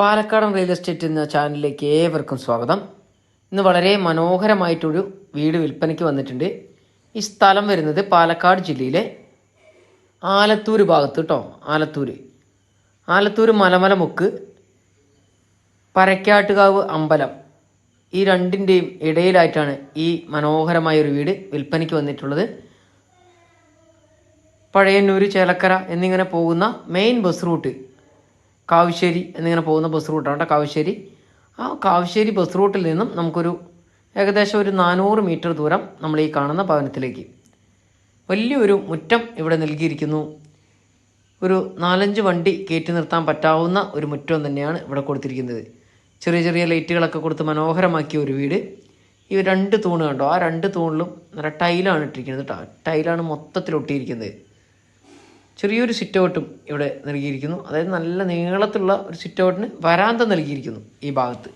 പാലക്കാടൻ real estate എന്ന ചാനലിലേക്ക് ഏവർക്കും സ്വാഗതം. ഇന്ന് വളരെ മനോഹരമായിട്ടൊരു വീട് വിൽപ്പനയ്ക്ക് വന്നിട്ടുണ്ട്. ഈ സ്ഥലം വരുന്നത് പാലക്കാട് ജില്ലയിലെ ആലത്തൂർ ഭാഗത്ത് കേട്ടോ. ആലത്തൂർ മലമലമുക്ക് പരക്കാട്ടുകാവ് അമ്പലം ഈ രണ്ടിൻ്റെയും ഇടയിലായിട്ടാണ് ഈ മനോഹരമായ ഒരു വീട് വിൽപ്പനയ്ക്ക് വന്നിട്ടുള്ളത്. പഴയന്നൂർ, ചേലക്കര എന്നിങ്ങനെ പോകുന്ന മെയിൻ ബസ് റൂട്ട് കാവശ്ശേരി എന്നിങ്ങനെ പോകുന്ന ബസ് റൂട്ടാണ് കേട്ടോ കാവശ്ശേരി. ആ കാവശ്ശേരി ബസ് റൂട്ടിൽ നിന്നും നമുക്കൊരു ഏകദേശം ഒരു 400 മീറ്റർ ദൂരം നമ്മൾ ഈ കാണുന്ന ഭവനത്തിലേക്ക്. വലിയൊരു മുറ്റം ഇവിടെ നൽകിയിരിക്കുന്നു. ഒരു 4-5 വണ്ടി കയറ്റി നിർത്താൻ പറ്റാവുന്ന ഒരു മുറ്റം തന്നെയാണ് ഇവിടെ കൊടുത്തിരിക്കുന്നത്. ചെറിയ ചെറിയ ലൈറ്റുകളൊക്കെ കൊടുത്ത് മനോഹരമാക്കിയ ഒരു വീട്. ഈ 2 തൂണ് കണ്ടോ, ആ 2 തൂണിലും നല്ല ടൈലാണ് ഇട്ടിരിക്കുന്നത് കേട്ടോ. ടൈലാണ് മൊത്തത്തിൽ ഒട്ടിയിരിക്കുന്നത്. ചെറിയൊരു സിറ്റ് ഔട്ടും ഇവിടെ നൽകിയിരിക്കുന്നു. അതായത് നല്ല നീളത്തിലുള്ള ഒരു സിറ്റ് ഔട്ടിന് വരാന്ത നൽകിയിരിക്കുന്നു. ഈ ഭാഗത്ത്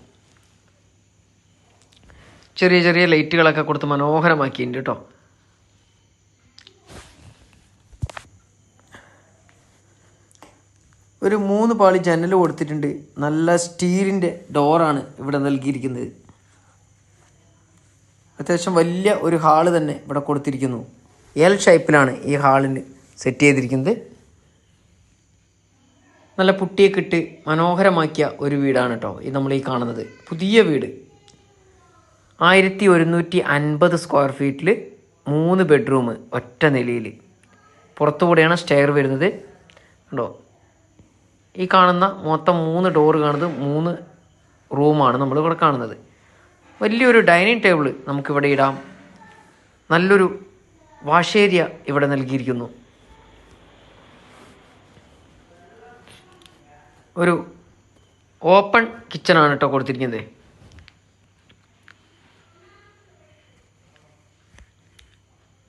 ചെറിയ ചെറിയ ലൈറ്റുകളൊക്കെ കൊടുത്ത് മനോഹരമാക്കിയിട്ടുണ്ട് കേട്ടോ. ഒരു 3 പാളി ജനൽ കൊടുത്തിട്ടുണ്ട്. നല്ല സ്റ്റീലിൻ്റെ ഡോറാണ് ഇവിടെ നൽകിയിരിക്കുന്നത്. അത്യാവശ്യം വലിയ ഒരു ഹാള് തന്നെ ഇവിടെ കൊടുത്തിരിക്കുന്നു. എൽ ഷേപ്പിലാണ് ഈ ഹാളിന് സെറ്റ് ചെയ്തിരിക്കുന്നത്. നല്ല പുട്ടിയൊക്കെ ഇട്ട് മനോഹരമാക്കിയ ഒരു വീടാണ് കേട്ടോ ഈ നമ്മൾ ഈ കാണുന്നത്. പുതിയ വീട് 1150 സ്ക്വയർ ഫീറ്റിൽ 3 ബെഡ്റൂം ഒറ്റ നിലയിൽ. പുറത്തുകൂടെയാണ് സ്റ്റെയർ വരുന്നത് കേട്ടോ. ഈ കാണുന്ന മൊത്തം 3 ഡോറ് കാണുന്നത് 3 റൂമാണ് നമ്മളിവിടെ കാണുന്നത്. വലിയൊരു ഡൈനിങ് ടേബിൾ നമുക്കിവിടെ ഇടാം. നല്ലൊരു വാഷ് ഏരിയ ഇവിടെ നൽകിയിരിക്കുന്നു. ഒരു ഓപ്പൺ കിച്ചണാണ് കേട്ടോ കൊടുത്തിരിക്കുന്നത്.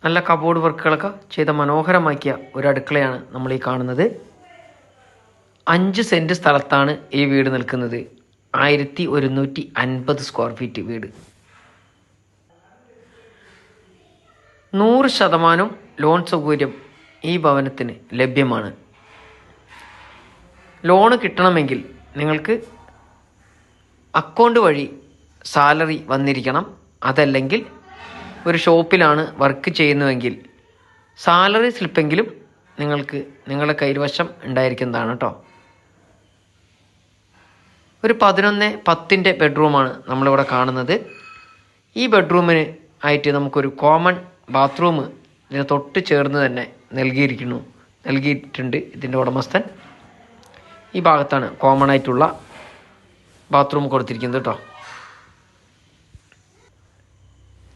നല്ല കബോർഡ് വർക്കുകളൊക്കെ ചെയ്ത മനോഹരമാക്കിയ ഒരു അടുക്കളയാണ് നമ്മൾ ഈ കാണുന്നത്. 5 സെൻറ്റ് സ്ഥലത്താണ് ഈ വീട് നിൽക്കുന്നത്. 1150 സ്ക്വയർ ഫീറ്റ് വീട്. 100% ലോൺ സൗകര്യം ഈ ഭവനത്തിന് ലഭ്യമാണ്. ലോണ് കിട്ടണമെങ്കിൽ നിങ്ങൾക്ക് അക്കൗണ്ട് വഴി സാലറി വന്നിരിക്കണം. അതല്ലെങ്കിൽ ഒരു ഷോപ്പിലാണ് വർക്ക് ചെയ്യുന്നതെങ്കിൽ സാലറി സ്ലിപ്പെങ്കിലും നിങ്ങൾക്ക് നിങ്ങളുടെ കൈവശം ഉണ്ടായിരിക്കുന്നതാണ് കേട്ടോ. ഒരു 11-10 ബെഡ്റൂമാണ് നമ്മളിവിടെ കാണുന്നത്. ഈ ബെഡ്റൂമിന് ആയിട്ട് നമുക്കൊരു കോമൺ ബാത്റൂം ഇതിന് തൊട്ട് ചേർന്ന് തന്നെ നൽകിയിട്ടുണ്ട് ഇതിൻ്റെ ഉടമസ്ഥൻ. ഈ ഭാഗത്താണ് കോമൺ ആയിട്ടുള്ള ബാത്റൂം കൊടുത്തിരിക്കുന്നത് കേട്ടോ.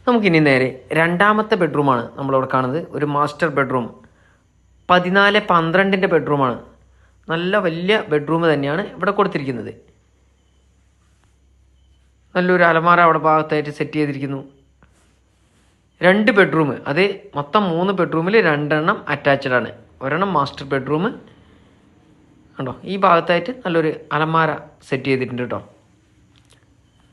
നമുക്കിനി നേരെ രണ്ടാമത്തെ ബെഡ്റൂമാണ് നമ്മളിവിടെ കാണുന്നത്. ഒരു മാസ്റ്റർ ബെഡ്റൂം 14-12 ബെഡ്റൂമാണ്. നല്ല വലിയ ബെഡ്റൂം തന്നെയാണ് ഇവിടെ കൊടുത്തിരിക്കുന്നത്. നല്ലൊരു അലമാര അവിടെ ഭാഗത്തായിട്ട് സെറ്റ് ചെയ്തിരിക്കുന്നു. 2 ബെഡ്റൂം, അത് മൊത്തം 3 ബെഡ്റൂമിൽ 2 എണ്ണം അറ്റാച്ച്ഡ് ആണ്. ഒരെണ്ണം മാസ്റ്റർ ബെഡ്റൂം കണ്ടോ. ഈ ഭാഗത്തായിട്ട് നല്ലൊരു അലമാര സെറ്റ് ചെയ്തിട്ടുണ്ട് കേട്ടോ.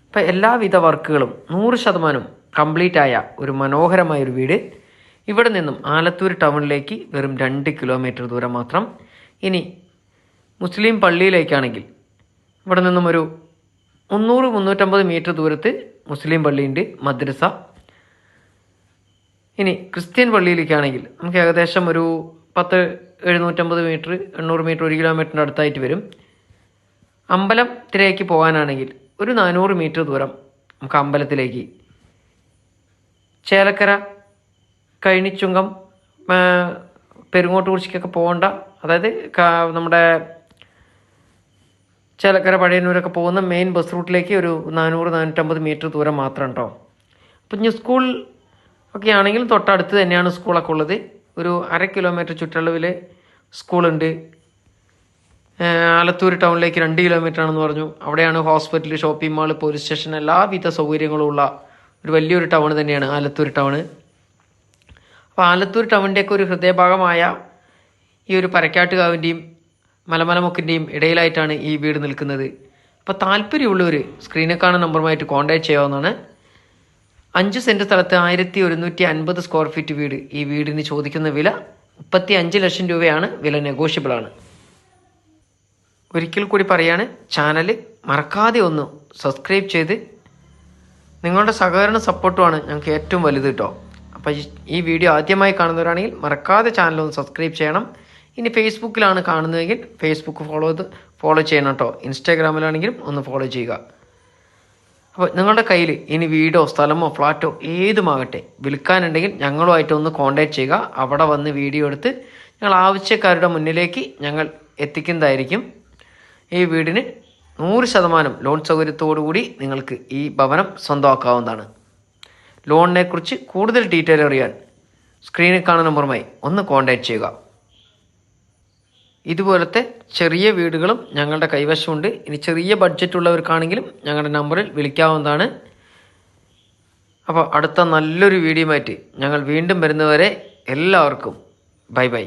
അപ്പം എല്ലാവിധ വർക്കുകളും 100% കംപ്ലീറ്റ് ആയ ഒരു മനോഹരമായൊരു വീട്. ഇവിടെ നിന്നും ആലത്തൂർ ടൗണിലേക്ക് വെറും 2 കിലോമീറ്റർ ദൂരം മാത്രം. ഇനി മുസ്ലിം പള്ളിയിലേക്കാണെങ്കിൽ ഇവിടെ നിന്നും ഒരു 300-350 മീറ്റർ ദൂരത്ത് മുസ്ലിം പള്ളിയുണ്ട്, മദ്രസ. ഇനി ക്രിസ്ത്യൻ പള്ളിയിലേക്കാണെങ്കിൽ നമുക്ക് ഏകദേശം ഒരു 750 മീറ്റർ, 800 മീറ്റർ, 1 കിലോമീറ്ററിൻ്റെ അടുത്തായിട്ട് വരും. അമ്പലത്തിലേക്ക് പോകാനാണെങ്കിൽ ഒരു 400 മീറ്റർ ദൂരം നമുക്ക് അമ്പലത്തിലേക്ക്. ചേലക്കര, കൈനിച്ചുങ്കം, പെരുങ്ങോട്ടുകുറിശ്ശിക്കൊക്കെ പോകേണ്ട, അതായത് നമ്മുടെ ചേലക്കര, പഴയന്നൂരൊക്കെ പോകുന്ന മെയിൻ ബസ് റൂട്ടിലേക്ക് ഒരു 400-450 മീറ്റർ ദൂരം മാത്രം കേട്ടോ. അപ്പം ഇനി സ്കൂൾ ഒക്കെ ആണെങ്കിലും തൊട്ടടുത്ത് തന്നെയാണ് സ്കൂളൊക്കെ ഉള്ളത്. ഒരു 1/2 കിലോമീറ്റർ ചുറ്റളവിൽ സ്കൂളുണ്ട്. ആലത്തൂർ ടൗണിലേക്ക് 2 കിലോമീറ്റർ ആണെന്ന് പറഞ്ഞു. അവിടെയാണ് hospital, shopping mall, police station, എല്ലാവിധ സൗകര്യങ്ങളും ഉള്ള ഒരു വലിയൊരു ടൗൺ തന്നെയാണ് ആലത്തൂർ ടൗണ്. അപ്പോൾ ആലത്തൂർ ടൗണിൻ്റെയൊക്കെ ഒരു ഹൃദയഭാഗമായ ഈ ഒരു പരക്കാട്ടുകാവിൻ്റെയും മലമലമുക്കിൻ്റെയും ഇടയിലായിട്ടാണ് ഈ വീട് നിൽക്കുന്നത്. അപ്പോൾ താല്പര്യമുള്ളവർ സ്ക്രീനിൽ കാണുന്ന നമ്പറുമായിട്ട് കോൺടാക്ട് ചെയ്യാവുന്നതാണ്. 5 സെൻറ്റ് സ്ഥലത്ത് 1150 സ്ക്വയർ ഫീറ്റ് വീട്. ഈ വീടിന് ചോദിക്കുന്ന വില 35 ലക്ഷം രൂപയാണ്. വില നെഗോഷ്യബിൾ ആണ്. ഒരിക്കൽ കൂടി പറയാണ്, ചാനൽ മറക്കാതെ ഒന്ന് സബ്സ്ക്രൈബ് ചെയ്ത് നിങ്ങളുടെ സഹകരണ സപ്പോർട്ടുമാണ് ഞങ്ങൾക്ക് ഏറ്റവും വലുത് കേട്ടോ. അപ്പോൾ ഈ വീഡിയോ ആദ്യമായി കാണുന്നവരാണെങ്കിൽ മറക്കാതെ ചാനൽ ഒന്ന് സബ്സ്ക്രൈബ് ചെയ്യണം. ഇനി ഫേസ്ബുക്കിലാണ് കാണുന്നതെങ്കിൽ ഫേസ്ബുക്ക് ഫോളോ ചെയ്യണം കേട്ടോ. ഇൻസ്റ്റാഗ്രാമിലാണെങ്കിലും ഒന്ന് ഫോളോ ചെയ്യുക. അപ്പോൾ നിങ്ങളുടെ കയ്യിൽ ഇനി വീടോ സ്ഥലമോ ഫ്ലാറ്റോ ഏതുമാകട്ടെ വിൽക്കാനുണ്ടെങ്കിൽ ഞങ്ങളുമായിട്ട് ഒന്ന് കോൺടാക്ട് ചെയ്യുക. അവിടെ വന്ന് വീഡിയോ എടുത്ത് ഞങ്ങൾ ആവശ്യക്കാരുടെ മുന്നിലേക്ക് ഞങ്ങൾ എത്തിക്കുന്നതായിരിക്കും. ഈ വീടിന് 100% ലോൺ സൗകര്യത്തോടു കൂടി നിങ്ങൾക്ക് ഈ ഭവനം സ്വന്തമാക്കാവുന്നതാണ്. ലോണിനെ കുറിച്ച് കൂടുതൽ ഡീറ്റെയിൽ അറിയാൻ സ്ക്രീനിൽ കാണുന്ന നമ്പറുമായി ഒന്ന് കോൺടാക്ട് ചെയ്യുക. ഇതുപോലത്തെ ചെറിയ വീടുകളും ഞങ്ങളുടെ കൈവശമുണ്ട്. ഇനി ചെറിയ ബഡ്ജറ്റ് ഉള്ളവർക്കാണെങ്കിലും ഞങ്ങളുടെ നമ്പറിൽ വിളിക്കാവുന്നതാണ്. അപ്പോൾ അടുത്ത നല്ലൊരു വീഡിയോയുമായിട്ട് ഞങ്ങൾ വീണ്ടും വരുന്നവരെ എല്ലാവർക്കും ബൈ ബൈ.